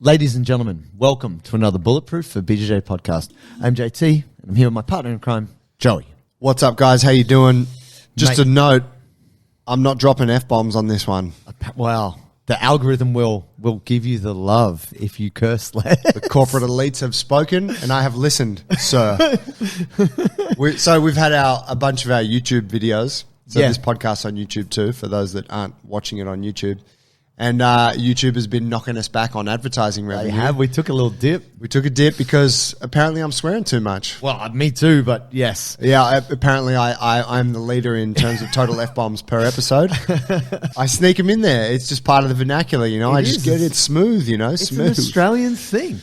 Ladies and gentlemen, welcome to another Bulletproof for BJJ podcast. I'm JT, and I'm here with my partner in crime, Joey. What's up, guys? How you doing? Just a note, I'm not dropping F-bombs on this one. Well, the algorithm will give you the love if you curse less. The corporate elites have spoken, and I have listened, sir. So we've had a bunch of our YouTube videos. So this podcast on YouTube too, for those that aren't watching it on YouTube. And YouTube has been knocking us back on advertising revenue. They have. We took a little dip. We took a dip because apparently I'm swearing too much. Well, me too, but yes. Yeah, apparently I'm the leader in terms of total F-bombs per episode. I sneak them in there. It's just part of the vernacular, you know. I just get it smooth, you know, smooth. It's an Australian thing.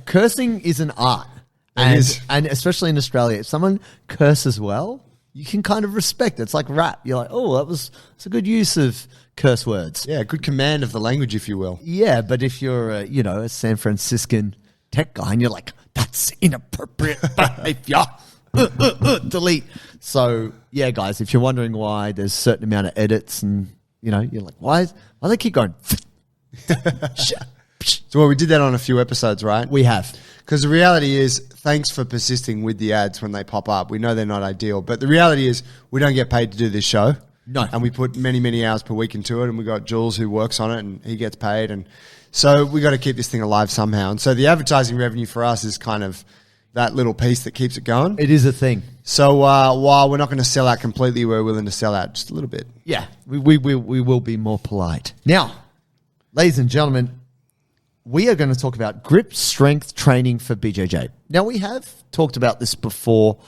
Cursing is an art. And especially in Australia, if someone curses well, you can kind of respect it. It's like rap. You're like, oh, it's a good use of curse words. Yeah, good command of the language, if you will. Yeah, but if you're, a San Franciscan tech guy and you're like, that's inappropriate behavior, delete. So, yeah, guys, if you're wondering why there's a certain amount of edits and, you're like, why do they keep going? So, we did that on a few episodes, right? We have. Because the reality is, thanks for persisting with the ads when they pop up. We know they're not ideal, but the reality is we don't get paid to do this show. No. And we put many, many hours per week into it, and we got Jules who works on it, and he gets paid. And so we got to keep this thing alive somehow. And so the advertising revenue for us is kind of that little piece that keeps it going. It is a thing. So while we're not going to sell out completely, we're willing to sell out just a little bit. Yeah, we will be more polite. Now, ladies and gentlemen, we are going to talk about grip strength training for BJJ. Now, we have talked about this before,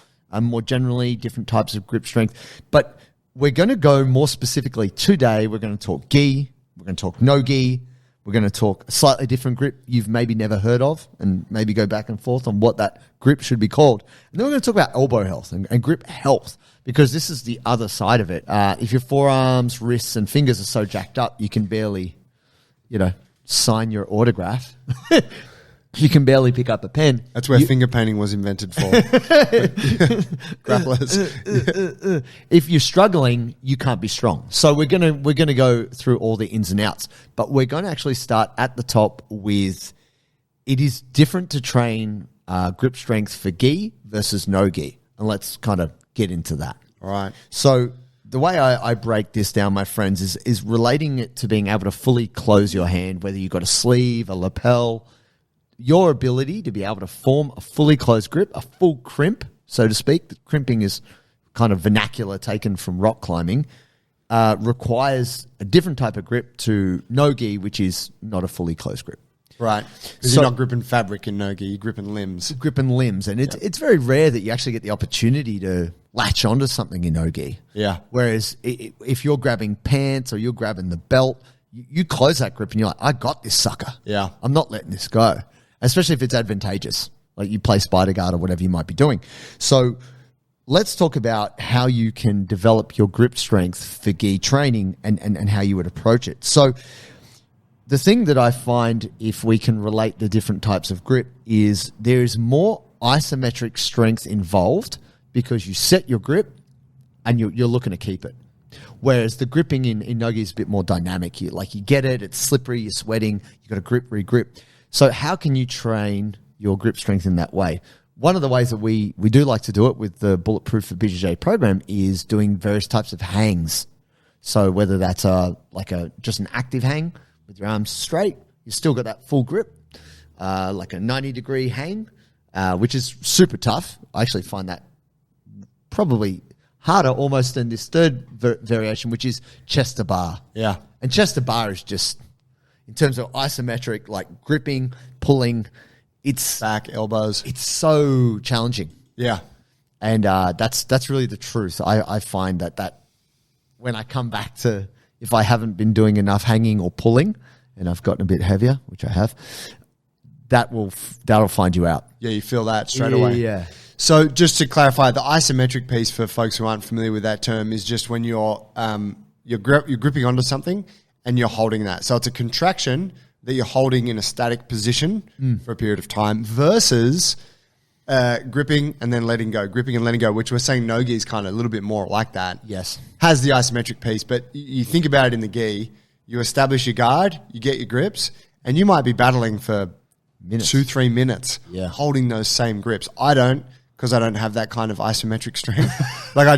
more generally, different types of grip strength, but we're going to go more specifically today. We're going to talk gi, we're going to talk no gi, we're going to talk a slightly different grip you've maybe never heard of, and maybe go back and forth on what that grip should be called. And then we're going to talk about elbow health and grip health, because this is the other side of it. If your forearms, wrists, and fingers are so jacked up, you can barely, sign your autograph. You can barely pick up a pen. That's where finger painting was invented for. Grapplers. If you're struggling, you can't be strong. So we're gonna go through all the ins and outs, but we're going to actually start at the top with, it is different to train grip strength for gi versus no gi, and let's kind of get into that. All right. So the way I break this down, my friends, is relating it to being able to fully close your hand, whether you've got a sleeve, a lapel. Your ability to be able to form a fully closed grip, a full crimp, so to speak. The crimping is kind of vernacular taken from rock climbing, requires a different type of grip to no-gi, which is not a fully closed grip. Right. Because you're not gripping fabric in no-gi, you're gripping limbs. Gripping limbs. And it's very rare that you actually get the opportunity to latch onto something in no-gi. Yeah. Whereas if you're grabbing pants or you're grabbing the belt, you close that grip and you're like, I got this sucker. Yeah. I'm not letting this go. Especially if it's advantageous, like you play spider guard or whatever you might be doing. So let's talk about how you can develop your grip strength for gi training and how you would approach it. So the thing that I find, if we can relate the different types of grip, is there is more isometric strength involved because you set your grip and you're looking to keep it. Whereas the gripping in no-gi is a bit more dynamic. You get it, it's slippery, you're sweating, you got to grip, re-grip. So how can you train your grip strength in that way? One of the ways that we do like to do it with the Bulletproof for BJJ program is doing various types of hangs. So whether that's just an active hang with your arms straight, you still got that full grip, like a 90-degree hang, which is super tough. I actually find that probably harder almost than this third variation, which is chest to bar. Yeah. And chest to bar is just, in terms of isometric, like gripping, pulling, it's back, elbows. It's so challenging. Yeah. And that's really the truth. I find that when I come back to, if I haven't been doing enough hanging or pulling, and I've gotten a bit heavier, which I have, that'll find you out. Yeah, you feel that straight away. Yeah. So just to clarify, the isometric piece for folks who aren't familiar with that term is just when you're gripping onto something and you're holding that. So it's a contraction that you're holding in a static position for a period of time versus gripping and then letting go, gripping and letting go, which we're saying no-gi is kind of a little bit more like that. Yes. Has the isometric piece, but you think about it in the gi, you establish your guard, you get your grips, and you might be battling for Minutes. 2-3 minutes, Yeah. holding those same grips. I don't, because I don't have that kind of isometric strength. Like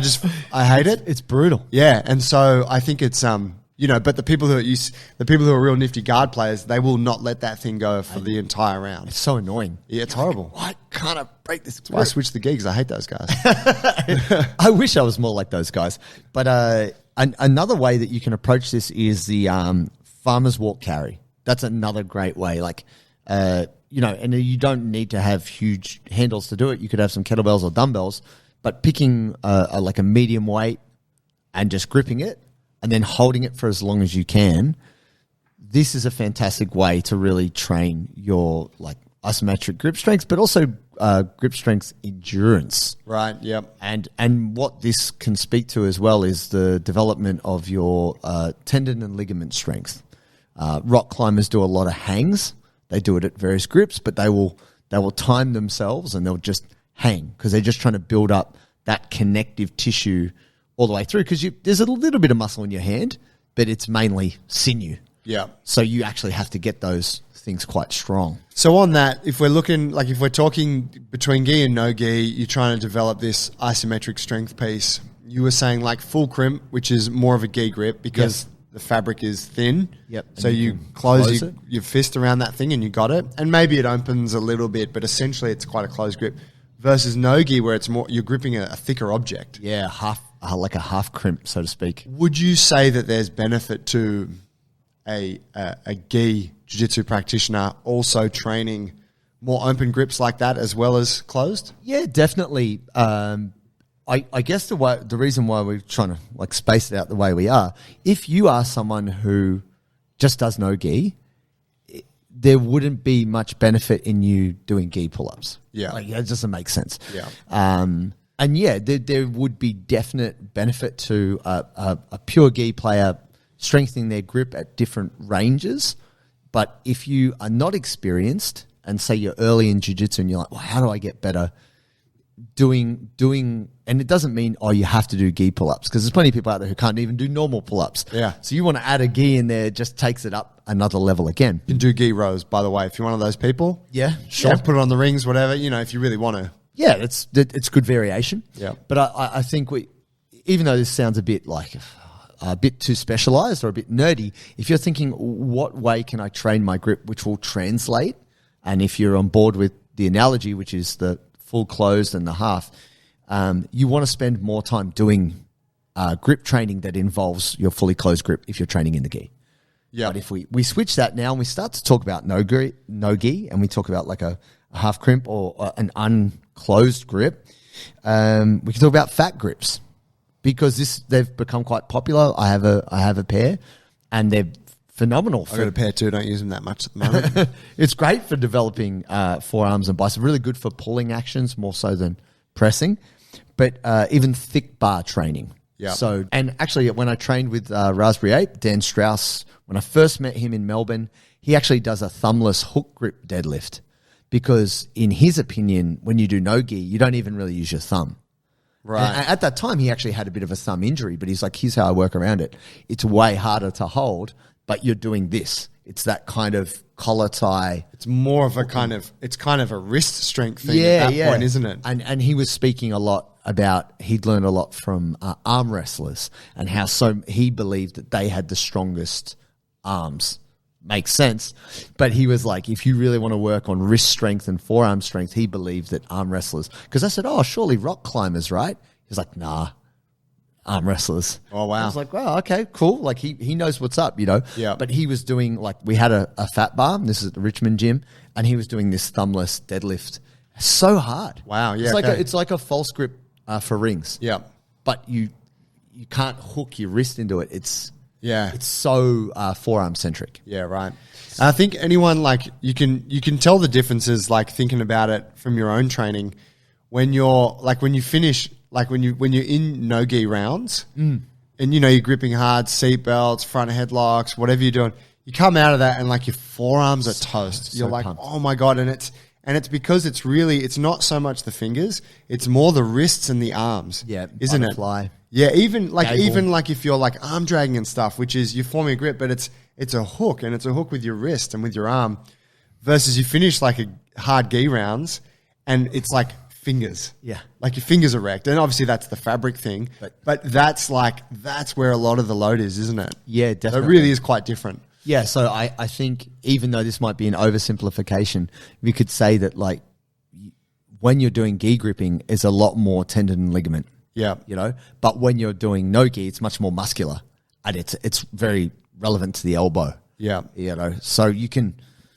I hate it. It's brutal. Yeah, and so I think it's but the people who are real nifty guard players, they will not let that thing go for the entire round. It's so annoying. Yeah, it's horrible. Why can't I break this? I switched the gigs. I hate those guys. I wish I was more like those guys. But another way that you can approach this is the farmer's walk carry. That's another great way. Like, and you don't need to have huge handles to do it. You could have some kettlebells or dumbbells, but picking like a medium weight and just gripping it and then holding it for as long as you can. This is a fantastic way to really train your like isometric grip strength, but also grip strength endurance. Right. Yep. And what this can speak to as well is the development of your tendon and ligament strength. Rock climbers do a lot of hangs. They do it at various grips, but they will time themselves and they'll just hang because they're just trying to build up that connective tissue all the way through. Because there's a little bit of muscle in your hand, but it's mainly sinew. Yeah. So you actually have to get those things quite strong. So on that, if we're talking between gi and no gi, you're trying to develop this isometric strength piece. You were saying like full crimp, which is more of a gi grip because the fabric is thin. Yep. So And you can close it. your fist around that thing and you got it. And maybe it opens a little bit, but essentially it's quite a closed grip. Versus no gi, where it's more you're gripping a thicker object. Yeah, like a half crimp, so to speak. Would you say that there's benefit to a gi jiu-jitsu practitioner also training more open grips like that as well as closed? Yeah, definitely. I guess the reason why we're trying to like space it out the way we are, if you are someone who just does no gi, there wouldn't be much benefit in you doing gi pull-ups. Yeah. Like, that doesn't make sense. Yeah. And yeah, there would be definite benefit to a pure gi player strengthening their grip at different ranges. But if you are not experienced and say you're early in jiu-jitsu and you're like, well, how do I get better doing, and it doesn't mean, you have to do gi pull-ups because there's plenty of people out there who can't even do normal pull-ups. Yeah. So you want to add a gi in there, it just takes it up another level again. You can do gi rows, by the way, if you're one of those people. Yeah, sure. Yeah, put it on the rings, whatever, if you really want to. Yeah, it's good variation. Yeah. But I think even though this sounds a bit like a bit too specialized or a bit nerdy, if you're thinking, what way can I train my grip which will translate? And if you're on board with the analogy, which is the full closed and the half, you want to spend more time doing grip training that involves your fully closed grip if you're training in the gi. Yeah. But if we switch that now and we start to talk about no gi, and we talk about like a half crimp or an unclosed grip, we can talk about fat grips because they've become quite popular. I have a pair, and they're phenomenal. I've got a pair too. Don't use them that much at the moment. It's great for developing forearms and biceps. Really good for pulling actions more so than pressing, but even thick bar training. Yeah. So, and actually, when I trained with Raspberry Ape, Dan Strauss, when I first met him in Melbourne, he actually does a thumbless hook grip deadlift because, in his opinion, when you do no gi, you don't even really use your thumb. Right. And at that time, he actually had a bit of a thumb injury, but he's like, here's how I work around it. It's way harder to hold, but you're doing this. It's that kind of collar tie. It's more of it's kind of a wrist strength thing at that point, isn't it? And he was speaking a lot about, he'd learned a lot from arm wrestlers and how he believed that they had the strongest arms. Makes sense. But he was like, if you really want to work on wrist strength and forearm strength, he believed that arm wrestlers, because I said, surely rock climbers, right? He's like, nah, arm wrestlers. Oh, wow. I was like, wow, okay, cool. Like he knows what's up, Yeah. But he was doing, like, we had a fat bar, and this is at the Richmond gym, and he was doing this thumbless deadlift. So hard. Wow, yeah. It's like a false grip for rings. Yeah. But you can't hook your wrist into it. It's so forearm centric. Yeah, right. I think anyone, like, you can tell the differences, like, thinking about it from your own training when you're like, when you finish, like when you're in no gi rounds and you're gripping hard, seat belts, front headlocks, whatever you're doing, you come out of that and like your forearms are toast. You're like, pumped. oh my God. And it's because it's not so much the fingers, it's more the wrists and the arms. Yeah, isn't butterfly. it? Yeah, even Gable. if you're like arm dragging and stuff, which is you're forming a grip, but it's a hook, and it's a hook with your wrist and with your arm, versus you finish like a hard gi rounds and it's like fingers. Yeah. Like your fingers are wrecked. And obviously that's the fabric thing. But that's where a lot of the load is, isn't it? Yeah, definitely. So it really is quite different. Yeah, so I think even though this might be an oversimplification, we could say that like when you're doing gi gripping, it's a lot more tendon and ligament. Yeah. You know, but when you're doing no gi, it's much more muscular, and it's very relevant to the elbow. Yeah. You know, so you can,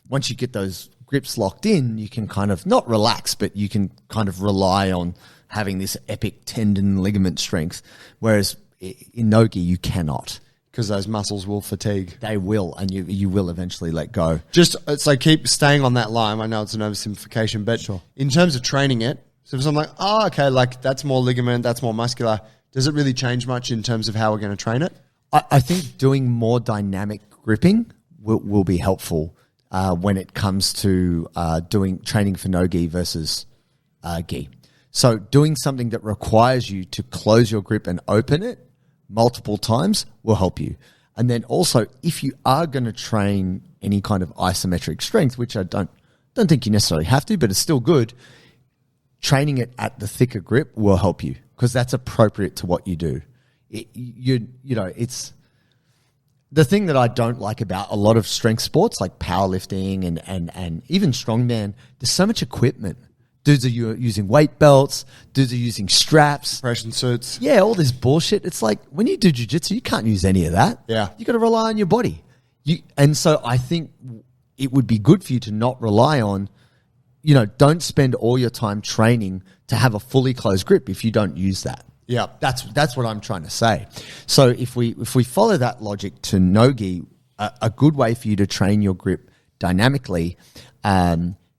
once you get those grips locked in, you can kind of not relax, but you can kind of rely on having this epic tendon ligament strength. Whereas in no gi, you cannot. Because those muscles will fatigue. They will, and you will eventually let go. It's like keep staying on that line. I know it's an oversimplification, but Sure. In terms of training it, so if I'm like, oh, okay, like that's more ligament, that's more muscular, does it really change much in terms of how we're going to train it? I think doing more dynamic gripping will be helpful when it comes to doing training for no gi versus gi. So doing something that requires you to close your grip and open it multiple times will help you. And then also, if you are going to train any kind of isometric strength, which I don't think you necessarily have to, but it's still good, training it at the thicker grip will help you because that's appropriate to what you do. It's the thing that I don't like about a lot of strength sports like powerlifting and even strongman. There's so much equipment. Dudes are using weight belts. Dudes are using straps. Compression suits. Yeah, all this bullshit. It's like when you do jiu-jitsu, you can't use any of that. Yeah. You got to rely on your body. And so I think it would be good for you to not rely on, don't spend all your time training to have a fully closed grip if you don't use that. Yeah. That's what I'm trying to say. So if we follow that logic to no-gi, a good way for you to train your grip dynamically,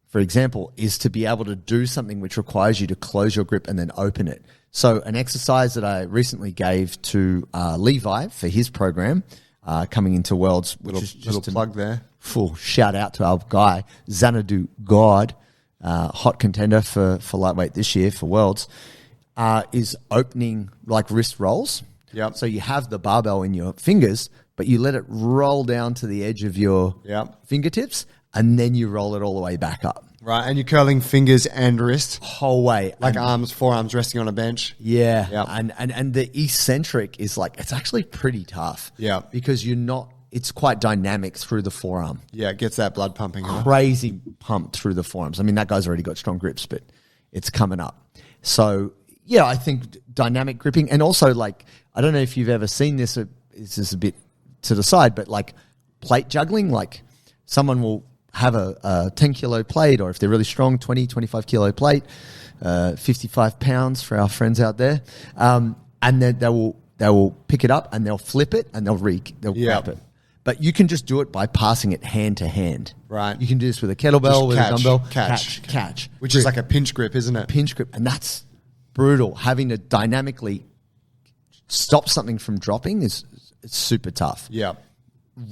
for example, is to be able to do something which requires you to close your grip and then open it. So an exercise that I recently gave to Levi for his program coming into Worlds, which is just little plug there. Full shout out to our guy, Xanadu God, hot contender for lightweight this year for Worlds, is opening like wrist rolls. Yep. So you have the barbell in your fingers, but you let it roll down to the edge of your fingertips, and then you roll it all the way back up. Right, and you're curling fingers and wrists. Whole way. Like arms, forearms resting on a bench. Yeah. Yep. And the eccentric is like, it's actually pretty tough. Yeah. Because it's quite dynamic through the forearm. Yeah, it gets that blood pumping. Crazy pump through the forearms. I mean, that guy's already got strong grips, but it's coming up. So, yeah, I think dynamic gripping. And also, like, I don't know if you've ever seen this, this is a bit to the side, but like plate juggling, like someone will have a 10 kilo plate, or if they're really strong, 20, 25 kilo plate, 55 pounds for our friends out there. And then they will pick it up and they'll flip it and they'll grab it. But you can just do it by passing it hand to hand. Right. You can do this with a kettlebell, with a dumbbell. Catch. Which is like a pinch grip, isn't it? Pinch grip. And that's brutal. Having to dynamically stop something from dropping it's super tough. Yeah.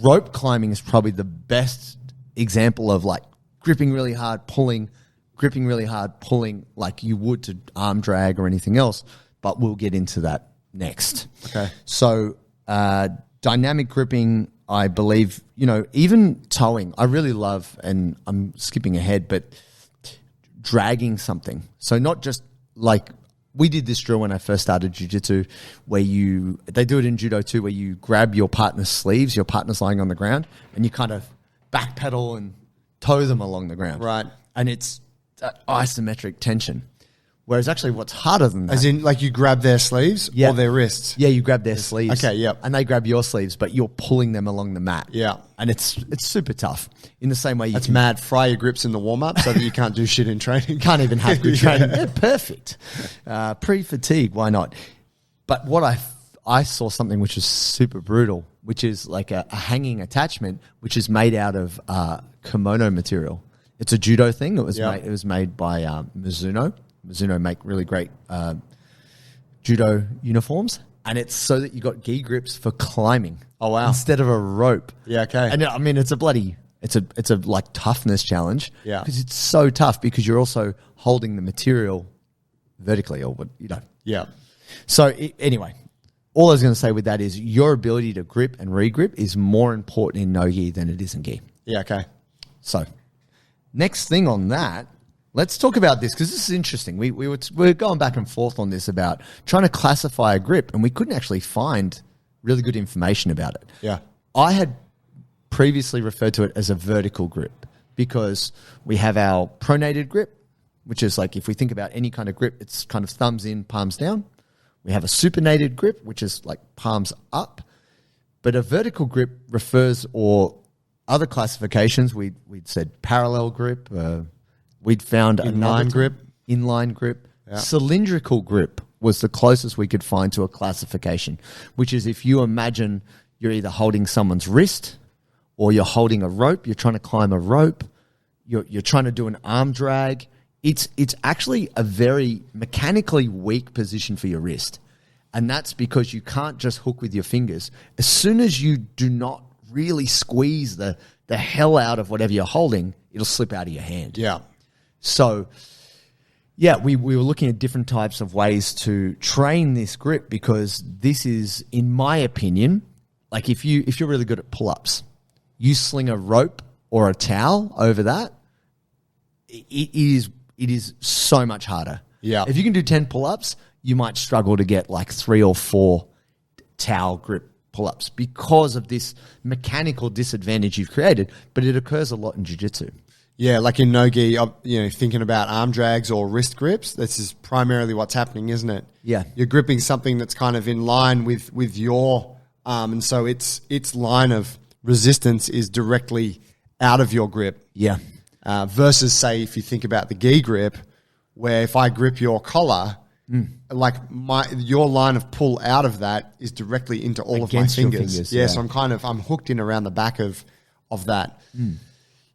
Rope climbing is probably the best example of like gripping really hard, pulling, gripping really hard, pulling like you would to arm drag or anything else. But we'll get into that next. Okay. So dynamic gripping, I believe, even towing, I really love, and I'm skipping ahead, but dragging something. So not just like, we did this drill when I first started jiu-jitsu where they do it in judo too, where you grab your partner's sleeves, your partner's lying on the ground, and you kind of backpedal and tow them along the ground. Right. And it's isometric tension. Whereas actually what's harder than that. As in, like you grab their sleeves or their wrists? Yeah, you grab their sleeves. Okay, yep. And they grab your sleeves, but you're pulling them along the mat. Yeah. And it's super tough. In the same way That's mad. Fry your grips in the warm-up so that you can't do shit in training. Can't even have good training. Yeah, perfect. Pre-fatigue, why not? But what I saw something which is super brutal, which is like a hanging attachment, which is made out of kimono material. It's a judo thing. It was made by Mizuno. Mizuno make really great judo uniforms, and it's so that you got gi grips for climbing. Oh wow! Instead of a rope. Yeah. Okay. And I mean, it's a like toughness challenge. Yeah. Because it's so tough because you're also holding the material vertically, or what. Yeah. So anyway, all I was going to say with that is your ability to grip and regrip is more important in no gi than it is in gi. Yeah, okay. So next thing on that, let's talk about this because this is interesting. We're going back and forth on this about trying to classify a grip, and we couldn't actually find really good information about it. Yeah. I had previously referred to it as a vertical grip because we have our pronated grip, which is like if we think about any kind of grip, it's kind of thumbs in, palms down. We have a supinated grip, which is like palms up. But a vertical grip refers, or other classifications, we'd said parallel grip. We'd found Inline grip. Inline grip. Yeah. Cylindrical grip was the closest we could find to a classification, which is if you imagine you're either holding someone's wrist or you're holding a rope, you're trying to climb a rope, you're trying to do an arm drag. It's actually a very mechanically weak position for your wrist. And that's because you can't just hook with your fingers. As soon as you do not really squeeze the hell out of whatever you're holding, it'll slip out of your hand. Yeah. So, yeah, we were looking at different types of ways to train this grip because this is, in my opinion, like if you're really good at pull-ups, you sling a rope or a towel over that, it is so much harder. Yeah. If you can do 10 pull-ups, you might struggle to get like 3 or 4 towel grip pull-ups because of this mechanical disadvantage you've created, but it occurs a lot in jiu-jitsu. Yeah, like in no-gi, thinking about arm drags or wrist grips, this is primarily what's happening, isn't it? Yeah. You're gripping something that's kind of in line with your arm, and so its line of resistance is directly out of your grip. Yeah. Versus, say, if you think about the gi grip, where if I grip your collar, like your line of pull out of that is directly into all Against of my your fingers. yeah. So I'm hooked in around the back of that.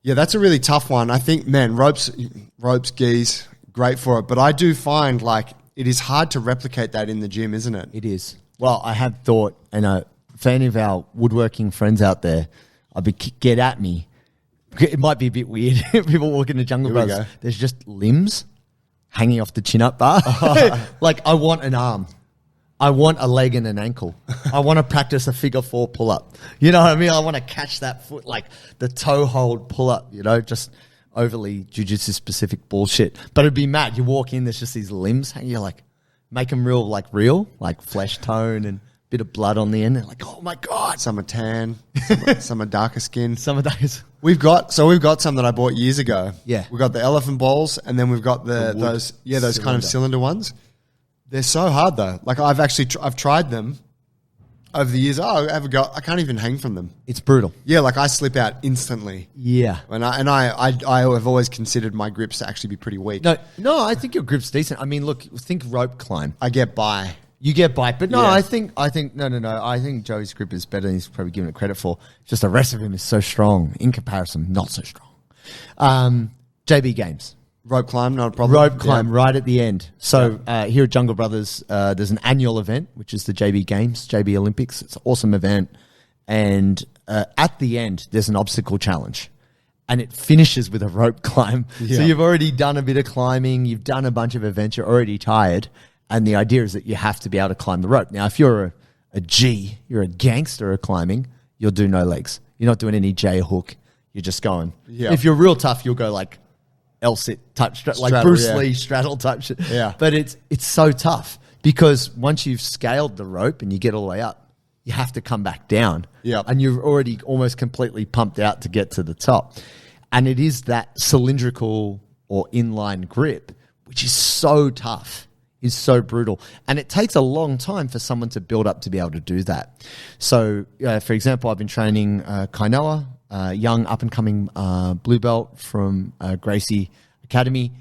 Yeah, that's a really tough one. I think, man, ropes, gis, great for it. But I do find like it is hard to replicate that in the gym, isn't it? It is. Well, I have thought, and for any of our woodworking friends out there, get at me. It might be a bit weird. People walk into Jungle Here we Brothers. go. There's just limbs hanging off the chin-up bar. Like, I want an arm. I want a leg and an ankle. I want to practice a figure 4 pull-up. You know what I mean? I want to catch that foot, like the toe hold pull-up, just overly jiu-jitsu specific bullshit. But it'd be mad. You walk in, there's just these limbs hanging. You're like, make them real, like flesh tone and bit of blood on the end. They're like, oh my God. Some are tan, some are darker skin. Some of those. We've got some that I bought years ago. Yeah. We've got the elephant balls, and then we've got those kind of cylinder ones. They're so hard though. Like I've tried them over the years. I can't even hang from them. It's brutal. Yeah, like I slip out instantly. Yeah. And I have always considered my grips to actually be pretty weak. No, I think your grip's decent. I mean, look, think rope climb. I get by. You get by, but no, Yeah. I think no. I think Joey's grip is better than he's probably given it credit for. Just the rest of him is so strong. In comparison, not so strong. JB Games. Rope climb, not a problem. Rope climb right at the end. So here at Jungle Brothers, there's an annual event, which is the JB Games, JB Olympics. It's an awesome event. And at the end, there's an obstacle challenge. And it finishes with a rope climb. Yeah. So you've already done a bit of climbing. You've done a bunch of events. You're already tired. And the idea is that you have to be able to climb the rope. Now, if you're a G, you're a gangster at climbing, you'll do no legs. You're not doing any J hook. You're just going. Yeah. If you're real tough, you'll go like L-sit, touch, like Straddle, Bruce yeah. Lee straddle touch it. Yeah. But it's so tough because once you've scaled the rope and you get all the way up, you have to come back down. Yeah. And you're already almost completely pumped out to get to the top. And it is that cylindrical or inline grip, which is so tough, is so brutal. And it takes a long time for someone to build up to be able to do that. So, for example, I've been training Kainoa, young up-and-coming blue belt from Gracie Academy,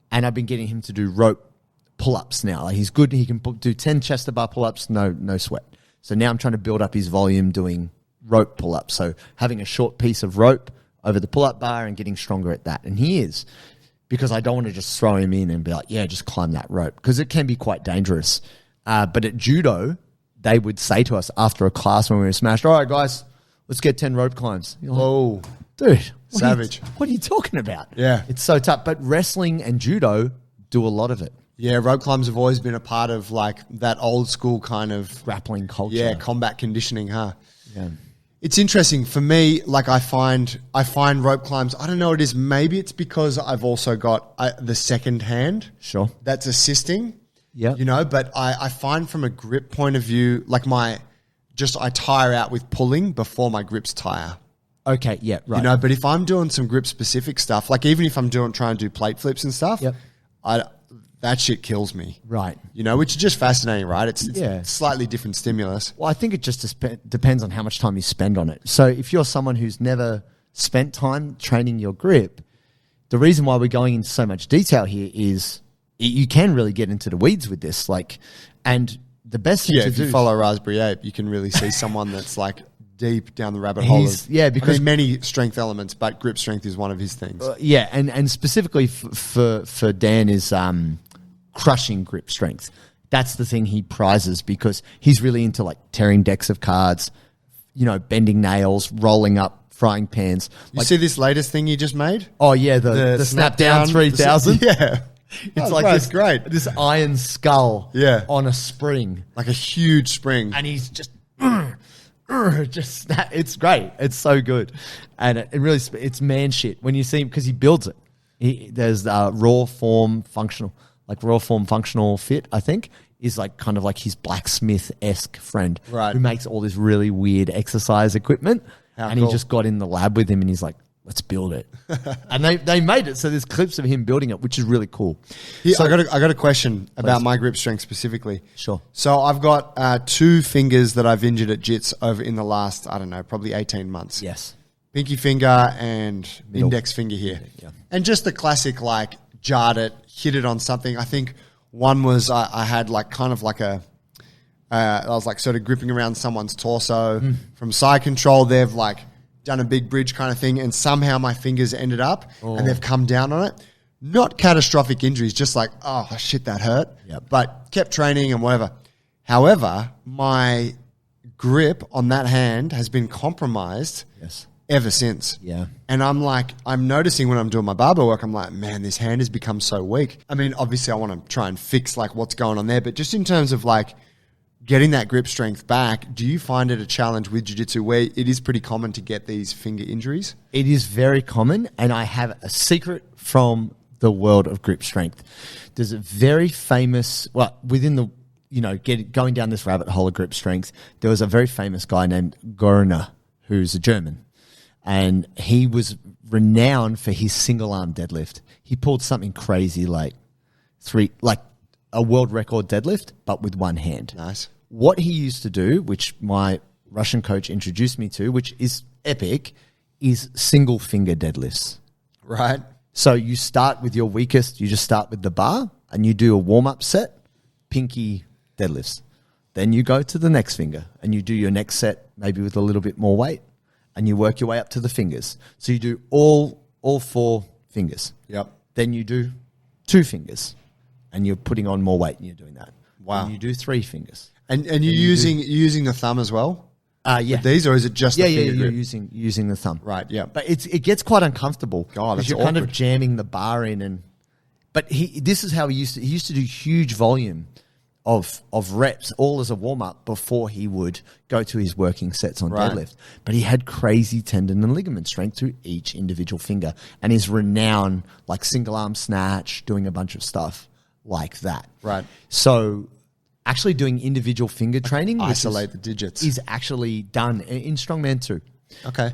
and I've been getting him to do rope pull-ups now. Like he's good. He can do 10 chest bar pull-ups, no sweat. So now I'm trying to build up his volume doing rope pull-ups. So having a short piece of rope over the pull-up bar and getting stronger at that. And he is, because I don't want to just throw him in and be like, yeah, just climb that rope, because it can be quite dangerous. But at judo, they would say to us after a class when we were smashed, all right, guys, let's get 10 rope climbs. You're like, Oh, dude, savage. What are you talking about? Yeah. It's so tough. But wrestling and judo do a lot of it. Yeah, rope climbs have always been a part of like that old school kind of grappling culture. Yeah, combat conditioning, huh? Yeah. It's interesting for me. Like I find rope climbs. I don't know what it is. Maybe it's because I've also got the second hand. Sure. That's assisting. Yeah. You know, but I find from a grip point of view, like I tire out with pulling before my grips tire. Okay. Yeah. Right. You know, but if I'm doing some grip specific stuff, like even if I'm trying to do plate flips and stuff, Yep. That shit kills me. Right. You know, which is just fascinating, right? It's Yeah. slightly different stimulus. Well, I think it just depends on how much time you spend on it. So if you're someone who's never spent time training your grip, the reason why we're going into so much detail here is you can really get into the weeds with this. Like, and the best thing to If do. you follow Raspberry Ape, you can really see someone that's like deep down the rabbit hole. Because many strength elements, but grip strength is one of his things. And specifically for Dan is crushing grip strength. That's the thing he prizes because he's really into like tearing decks of cards, you know, bending nails, rolling up frying pans. You see this latest thing you just made? Oh yeah, the snap down 3000. Yeah. It's like this great. This iron skull on a spring. Like a huge spring. And he's just just snap. It's great. It's so good. And it really, it's man shit when you see him because he builds it. There's raw form functional fit, I think, is like kind of like his blacksmith-esque friend who makes all this really weird exercise equipment. He just got in the lab with him and he's like, let's build it. And they made it. So there's clips of him building it, which is really cool. So I got a question about my grip strength specifically. Sure. So I've got 2 fingers that I've injured at jits over in the last, I don't know, probably 18 months. Yes. Pinky finger and index finger here. Yeah. And just the classic like jarred it, hit it on something. I think one was I had like kind of like I was like sort of gripping around someone's torso. From side control, they've like done a big bridge kind of thing, and somehow my fingers ended up and they've come down on it. Not catastrophic injuries, just like, oh shit, that hurt. Yep. But kept training and whatever. However, my grip on that hand has been compromised ever since. Yeah. And I'm noticing when I'm doing my barbell work, I'm like, man, this hand has become so weak. I mean, obviously I want to try and fix like what's going on there, but just in terms of like getting that grip strength back, do you find it a challenge with jiu-jitsu where it is pretty common to get these finger injuries? It is very common, and I have a secret from the world of grip strength. There's a very famous, within the, going down this rabbit hole of grip strength, there was a very famous guy named Görner, who's a German, and he was renowned for his single arm deadlift. He pulled something crazy like a world record deadlift, but with one hand. Nice. What he used to do, which my Russian coach introduced me to, which is epic, is single finger deadlifts. Right. So you start with your weakest, you just start with the bar and you do a warm-up set, pinky deadlifts. Then you go to the next finger and you do your next set maybe with a little bit more weight and you work your way up to the fingers. So you do all 4 fingers. Yep. Then you do 2 fingers and you're putting on more weight and you're doing that. Wow. And you do 3 fingers. And you're using the thumb as well? Yeah. With these, or is it just the finger you're grip? using the thumb. Right, yeah. But it gets quite uncomfortable. God, that's you're kind of jamming the bar in but this is how he used to do huge volume of reps all as a warm-up before he would go to his working sets on deadlift. But he had crazy tendon and ligament strength through each individual finger and is renowned like single arm snatch, doing a bunch of stuff like that. Right. So actually doing individual finger training, isolate the digits, is actually done in strongman too. Okay.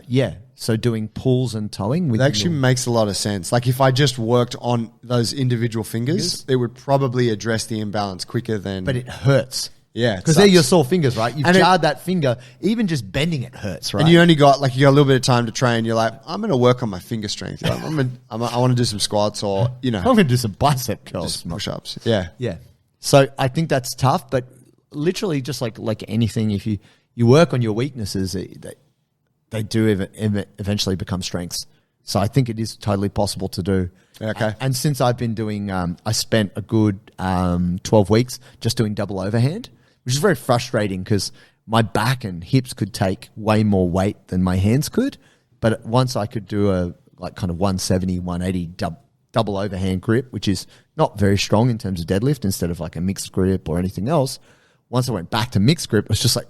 Yeah. So doing pulls and towing with that actually makes a lot of sense. Like if I just worked on those individual fingers, it would probably address the imbalance quicker than. But it hurts. Yeah, because they're your sore fingers, right? You've jarred that finger. Even just bending it hurts, right? And you only got you got a little bit of time to train. You're like, I'm going to work on my finger strength. Like, I want to do some squats, or I'm going to do some bicep curls, push-ups. Yeah, yeah. So I think that's tough, but literally just like anything, if you work on your weaknesses, they do eventually become strengths. So I think it is totally possible to do. Okay. And since I've been doing, I spent a good 12 weeks just doing double overhand, which is very frustrating because my back and hips could take way more weight than my hands could. But once I could do a kind of 170, 180 double double overhand grip, which is not very strong in terms of deadlift, instead of like a mixed grip or anything else. Once I went back to mixed grip, it was just like,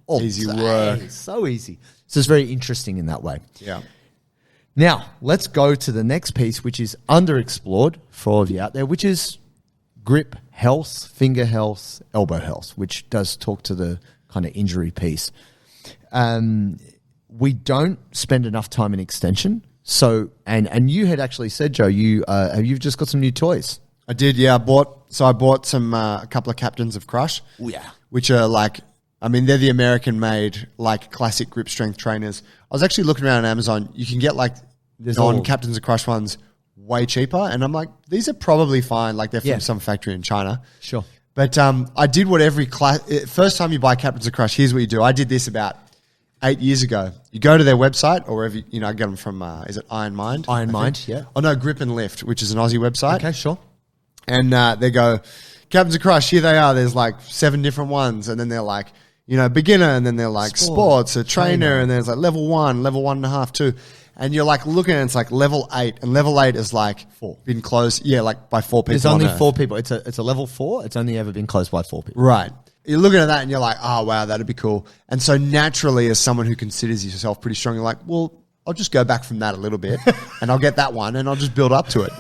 all Easy day. work. So easy. So it's very interesting in that way. Yeah. Now, let's go to the next piece, which is underexplored for all of you out there, which is grip health, finger health, elbow health, which does talk to the kind of injury piece. We don't spend enough time in extension. So, and you had actually said, Joe, you've just got some new toys. I did, yeah. I bought some a couple of Captains of Crush. Oh, yeah. Which are like, I mean, they're the American-made, like, classic grip strength trainers. I was actually looking around on Amazon. You can get, like, non-Captains of Crush ones way cheaper. And I'm like, these are probably fine. Like, they're from some factory in China. Sure. But I did what first time you buy Captains of Crush, here's what you do. I did this about 8 years ago. You go to their website, or wherever, I get them from, is it Iron Mind? Iron Mind, yeah. Oh, no, Grip and Lift, which is an Aussie website. Okay, sure. And they go, Captains of Crush, here they are. There's like 7 different ones. And then they're like, beginner. And then they're like sports, a trainer. And there's like level 1, level 1.5, 2. And you're like looking at it, it's like level 8. And level 8 is like 4. Been closed. Yeah, like by 4 people. There's only 4 people. It's a level 4. It's only ever been closed by 4 people. Right. You're looking at that and you're like, oh, wow, that'd be cool. And so naturally, as someone who considers yourself pretty strong, you're like, well, I'll just go back from that a little bit and I'll get that one and I'll just build up to it.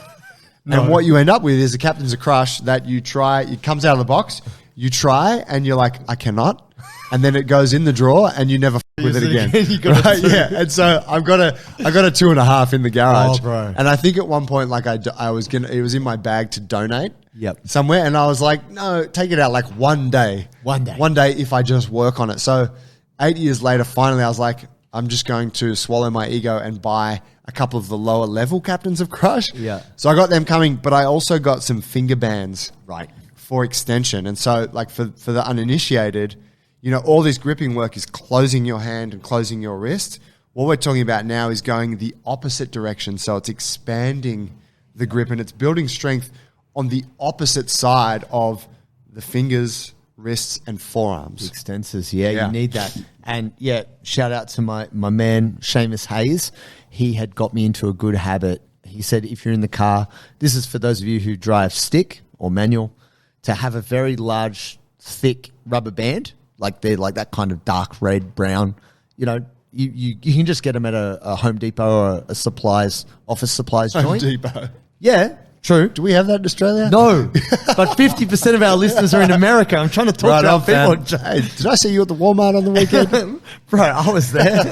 No. And what you end up with is a Captains of Crush that you try, it comes out of the box, you try and you're like, I cannot. And then it goes in the drawer and you never with it again. Right? Yeah. And so I got a 2.5 in the garage. Oh, bro. And I think at one point, like it was in my bag to donate. Yep. Somewhere. And I was like, no, take it out like one day. One day. One day if I just work on it. So 8 years later, finally I was like, I'm just going to swallow my ego and buy a couple of the lower level Captains of Crush. Yeah. So I got them coming, but I also got some finger bands. Right. For extension. And so like for the uninitiated, all this gripping work is closing your hand and closing your wrist. What we're talking about now is going the opposite direction. So it's expanding the grip and it's building strength on the opposite side of the fingers, wrists, and forearms. Extensors, yeah, you need that. And yeah, shout out to my man, Seamus Hayes. He had got me into a good habit. He said, if you're in the car, this is for those of you who drive stick or manual, to have a very large, thick rubber band, like they're like that kind of dark red, brown. You can just get them at a Home Depot or a office supplies joint. Home Depot. Yeah. True. Do we have that in Australia? No, but 50% of our listeners are in America. I'm trying to talk to our people. Hey, did I see you at the Walmart on the weekend? Bro, I was there.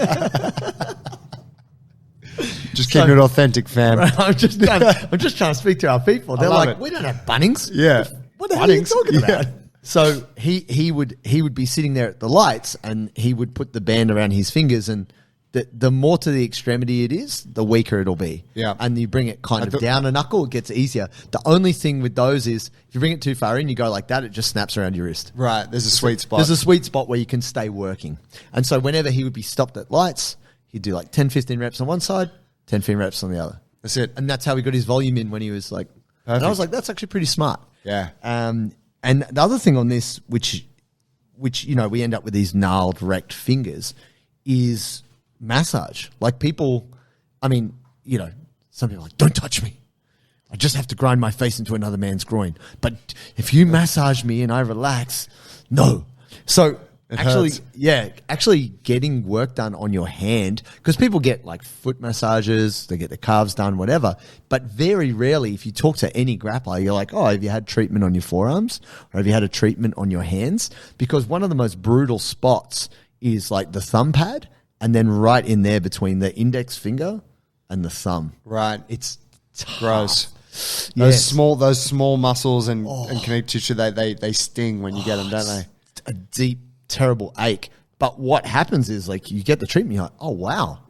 Just keeping it authentic, fam. Right, I'm just trying to speak to our people. They're like, we don't have Bunnings. Yeah. What the hell are you talking about? So he would be sitting there at the lights and he would put the band around his fingers, and the more to the extremity it is, the weaker it'll be. Yeah. And you bring it kind of down a knuckle, it gets easier. The only thing with those is if you bring it too far in, you go like that, it just snaps around your wrist. Right. There's a sweet spot. There's a sweet spot where you can stay working. And so whenever he would be stopped at lights, he'd do like 10, 15 reps on one side, 10, 15 reps on the other. That's it. And that's how he got his volume in when he was like, perfect. And I was like, that's actually pretty smart. Yeah. And the other thing on this, which we end up with these gnarled, wrecked fingers, is massage. Like people, some people are like, don't touch me. I just have to grind my face into another man's groin. But if you massage me and I relax, no. So actually getting work done on your hand, because people get like foot massages, they get their calves done, whatever. But very rarely, if you talk to any grappler, you're like, oh, have you had treatment on your forearms? Or have you had a treatment on your hands? Because one of the most brutal spots is like the thumb pad, and then right in there between the index finger and the thumb. Right. It's tough. Gross. Those small muscles and connective tissue, they sting when you get them, don't they? A deep, terrible ache. But what happens is like you get the treatment, you're like, oh, wow.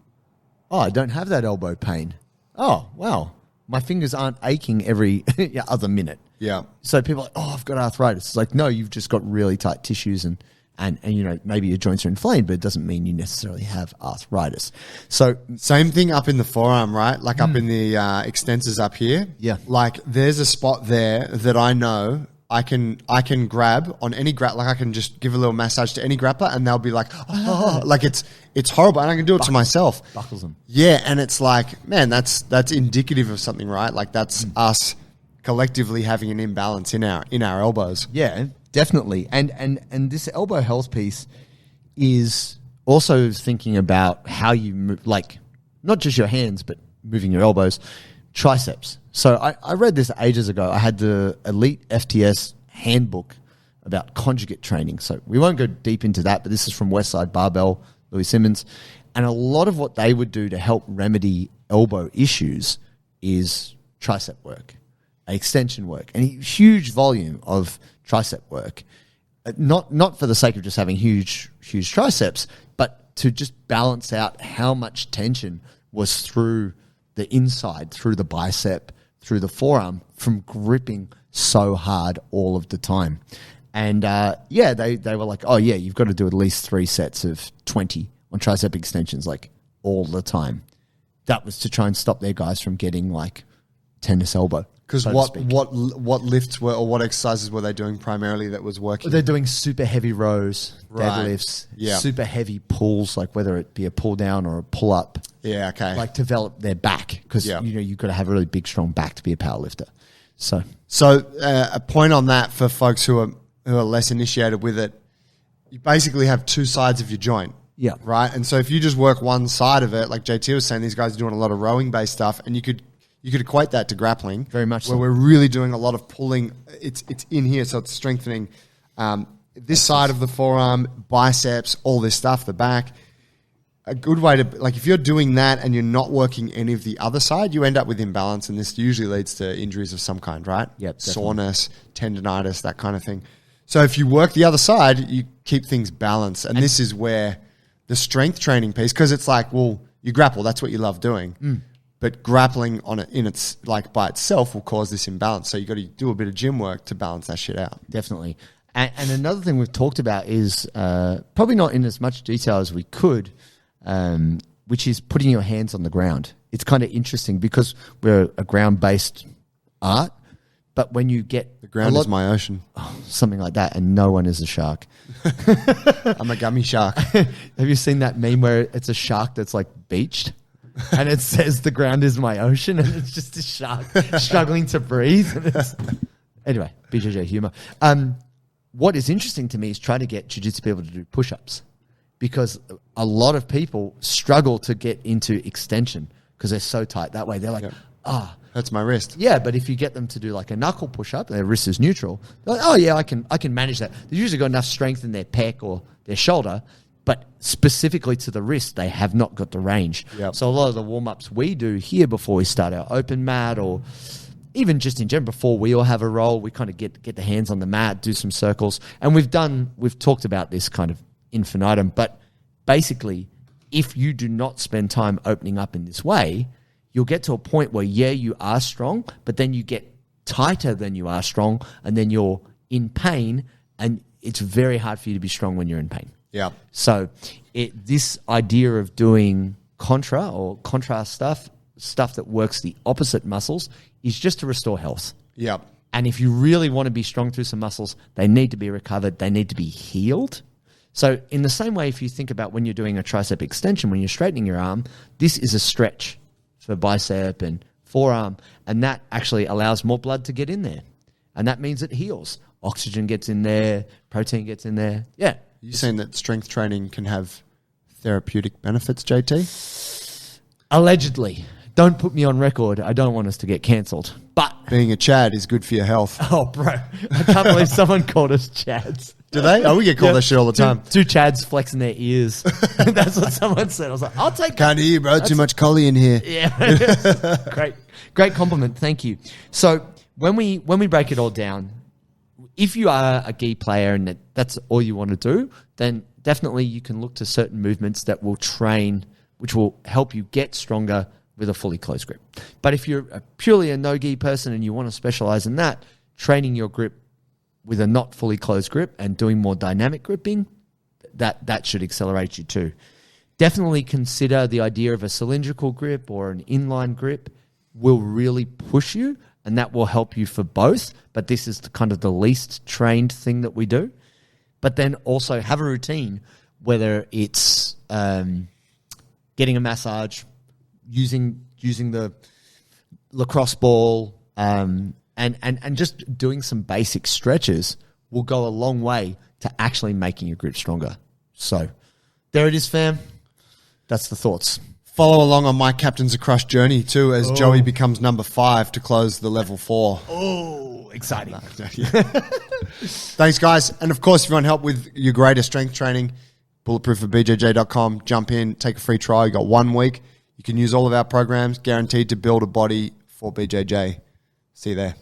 Oh, I don't have that elbow pain. Oh, wow. My fingers aren't aching every other minute. Yeah. So people are like, oh, I've got arthritis. It's like, no, you've just got really tight tissues and maybe your joints are inflamed, but it doesn't mean you necessarily have arthritis. So same thing up in the forearm, right? Like up in the extensors up here. Yeah. Like there's a spot there that I know I can grab on any like I can just give a little massage to any grappler and they'll be like, oh, like it's horrible, and I can do it to myself. Buckles them. Yeah, and it's like, man, that's indicative of something, right? Like that's us collectively having an imbalance in our elbows. Yeah, definitely. And this elbow health piece is also thinking about how you move, like not just your hands, but moving your elbows, triceps. So I read this ages ago. I had the Elite FTS handbook about conjugate training. So we won't go deep into that, but this is from Westside Barbell, Louis Simmons. And a lot of what they would do to help remedy elbow issues is tricep work, extension work, and a huge volume of tricep work. Not for the sake of just having huge triceps, but to just balance out how much tension was through the inside, through the bicep, through the forearm, from gripping so hard all of the time. And they were like, oh yeah, you've got to do at least 3 sets of 20 on tricep extensions, like all the time. That was to try and stop their guys from getting like tennis elbow. Because what lifts were, or what exercises were they doing primarily that was working? They're doing super heavy rows, deadlifts, super heavy pulls, like whether it be a pull down or a pull up. Yeah, okay. Like develop their back, because you've got to have a really big, strong back to be a power lifter. So a point on that for folks who are less initiated with it, you basically have 2 sides of your joint. Yeah. Right. And so if you just work one side of it, like JT was saying, these guys are doing a lot of rowing based stuff, and you could equate that to grappling. Very much where so. we're really doing a lot of pulling. It's in here, so it's strengthening this side of the forearm, biceps, all this stuff, the back. A good way to, like, if you're doing that and you're not working any of the other side, you end up with imbalance, and this usually leads to injuries of some kind, right? Yep, definitely. Soreness, tendonitis, that kind of thing. So if you work the other side, you keep things balanced, and this is where the strength training piece, because it's like, well, you grapple, that's what you love doing. But grappling on it in its like by itself will cause this imbalance. So you got to do a bit of gym work to balance that shit out. Definitely. And another thing we've talked about is probably not in as much detail as we could, which is putting your hands on the ground. It's kind of interesting because we're a ground-based art, but when you get the ground is my ocean, something like that, and no one is a shark. I'm a gummy shark. Have you seen that meme where it's a shark that's like beached? And it says the ground is my ocean, and it's just a shark struggling to breathe. Anyway, BJJ humor. What is interesting to me is trying to get jiu-jitsu people to do push-ups, because a lot of people struggle to get into extension because they're so tight. That way they're like, hurts my wrist. Yeah, but if you get them to do like a knuckle push-up, their wrist is neutral. They're like, oh yeah, I can manage that. They've usually got enough strength in their pec or their shoulder, but specifically to the wrist, they have not got the range. Yep. So a lot of the warm-ups we do here before we start our open mat, or even just in general, before we all have a roll, we kind of get the hands on the mat, do some circles. And we've talked about this kind of infinitum, but basically, if you do not spend time opening up in this way, you'll get to a point where, you are strong, but then you get tighter than you are strong, and then you're in pain, and it's very hard for you to be strong when you're in pain. Yeah. So this idea of doing contra or contrast stuff that works the opposite muscles, is just to restore health. Yeah. And if you really want to be strong through some muscles, they need to be recovered. They need to be healed. So in the same way, if you think about when you're doing a tricep extension, when you're straightening your arm, this is a stretch for bicep and forearm, and that actually allows more blood to get in there. And that means it heals. Oxygen gets in there, protein gets in there. Yeah. You saying that strength training can have therapeutic benefits, JT? Allegedly. Don't put me on record. I don't want us to get cancelled. But being a Chad is good for your health. Oh, bro. I can't believe someone called us Chads. Do they? Oh, we get called that shit all the time. Two Chads flexing their ears. That's what someone said. I was like, I'll take Can't hear you, bro. Too much collie in here. Yeah. Great compliment. Thank you. So when we break it all down, if you are a gi player and that's all you want to do, then definitely you can look to certain movements that will train, which will help you get stronger with a fully closed grip. But if you're purely a no-gi person and you want to specialize in that, training your grip with a not fully closed grip and doing more dynamic gripping, that should accelerate you too. Definitely consider the idea of a cylindrical grip or an inline grip will really push you and that will help you for both. But this is kind of the least trained thing that we do. But then also have a routine, whether it's getting a massage, using the lacrosse ball, and just doing some basic stretches will go a long way to actually making your grip stronger. So there it is, fam. That's the thoughts. Follow along on my Captains of Crush journey too, as Joey becomes number 5 to close the level 4. Oh, exciting. Thanks, guys. And of course, if you want help with your greater strength training, bulletproofforbjj.com. Jump in, take a free trial. You got 1 week. You can use all of our programs, guaranteed to build a body for BJJ. See you there.